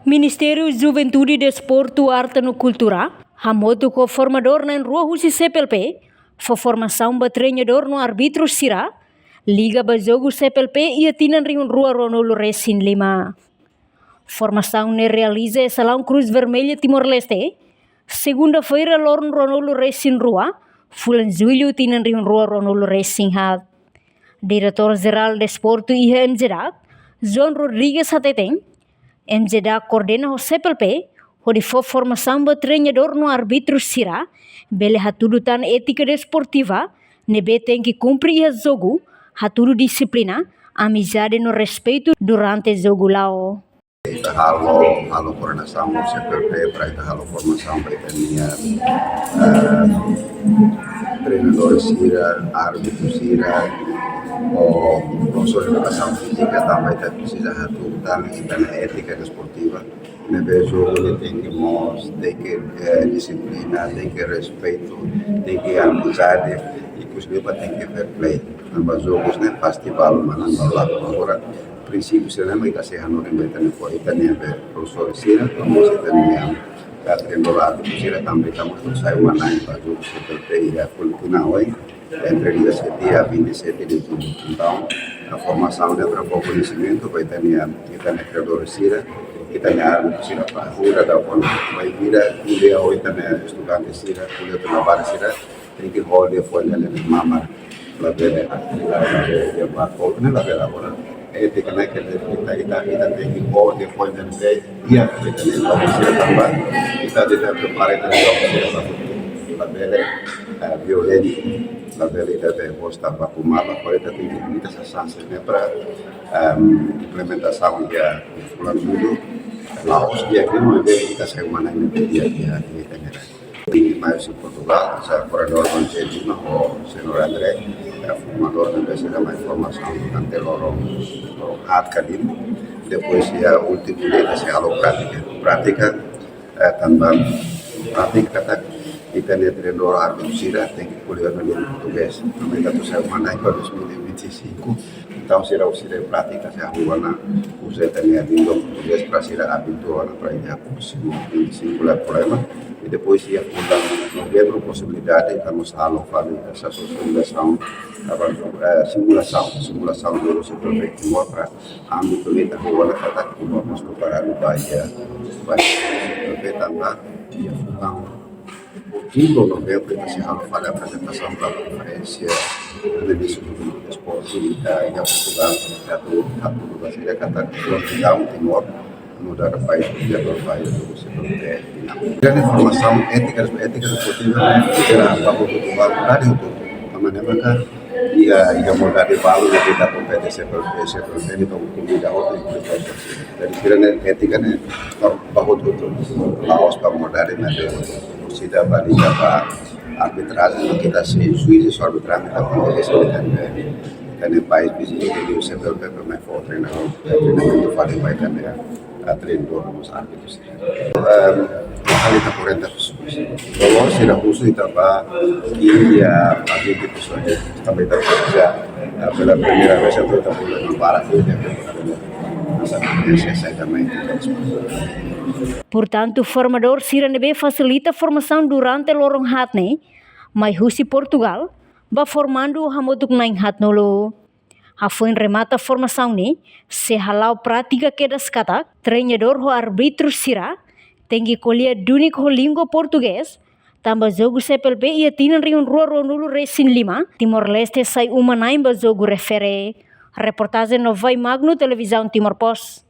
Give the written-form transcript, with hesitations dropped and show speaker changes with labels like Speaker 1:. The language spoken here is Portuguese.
Speaker 1: Ministério Juventude, Desporto, Arte e Cultura, hamoto com formador na Rua Husi CPLP, for formação para treinador no árbitro Sira, Liga para jogo CPLP e atinan rin Rua Ronolo Resin Lima. Formação ne realiza em Salão Cruz Vermelha Timor-Leste, segunda-feira Lorn Ronolo Resin Rua, fulan julho tinan rin Rua Ronolo Resin Hat. Diretor-Geral Desporto e MZDAC, João Rodrigues Hateteng, MZDAC coordena o CPLP, onde for formação para treinador no árbitro Sira, bele hatudu tan ética desportiva, nebe tem que cumprir o jogo, hatudu disciplina, amizade no respeito durante o jogo lao.
Speaker 2: Ita halo coordenação do CPLP para ita halo formação para treinador Sira, árbitro Sira, o professor de educação física também precisa hatudu ita ética desportiva. Nebe jogo tem que tem que disciplina, tem que respeito, tem que amizade e inclusive tem que fair play. Nebe jogos ne festival manando lá agora princípio se lembra que a serra não tem foi também professor Sira, como se tem treinador Sira também estamos todos aí uma nave para jogos CPLP e a cultura hoje entre 17 a 27 de julho. Então a formação é para o conhecimento vai ter treinador Sira e também a árbitro Sira para ajuda da forma vai vir um dia hoje também estudante Sira, o trabalho Sira tem que rolar foi na mama la bele a para na bele agora ética né que ita tem que rolar foi na bele e a também também ita deve preparar para la bele violência la bele deve mostrar para o mal para ita tem que muitas chances né para implementação da plano Laos dia aqui não é que está semana em dia e mais em Portugal, já corredor Angelino ou senhor André, formador da universidade mais formação ante loro Adcadim, depois a última dia se a prática também prática e tem treinador árbitro Sira tem que colher no livro português, também da semana para 2025. Então, será o Sira prática, se a rua na usa também a língua portuguesa para ser habitual para ir a próximo 25 é problema. E depois, se a novembro, possibilidade, estamos a fazer essa simulação do nosso projeto para âmbito da rua, para que vamos preparar o Bahia, vai também, e a outubro, novembro, se a fazer a apresentação para a conferência do início do desporto e a Portugal, a Brasília, Portugal, Timor, mudar o país, o país do CPLP. Grande informação ética desportiva era para Portugal, rádio tudo, a maneira que ia mudar de valor da competência CPLP, então comida outra e grande ética né, para tudo, Laos para mudar de maneira torcida valida para arbitragem que está se juízes arbitragem também tem país vizinho que o CPLP para mais forte treinamento falei vai também a treinador dos árbitros ali está 40 pessoas então se era justo e estava que a 20 pessoas também está já pela primeira vez eu estou falando para essa experiência também.
Speaker 1: Portanto, o formador Sira Nebe facilita a formação durante o lorong hatne, mas Husi Portugal vai formando o hamotuk nain hatnolo. A foi remata a formação ne, se halau prática que das kata, treinador o árbitro Sira, tem que colher único língua português, também jogo CPLP e atinan riun Rua Ronolo Resin Lima, Timor-Leste sai uma naimba jogo refere. Reportagem no Vai Magno, televisão Timor Post.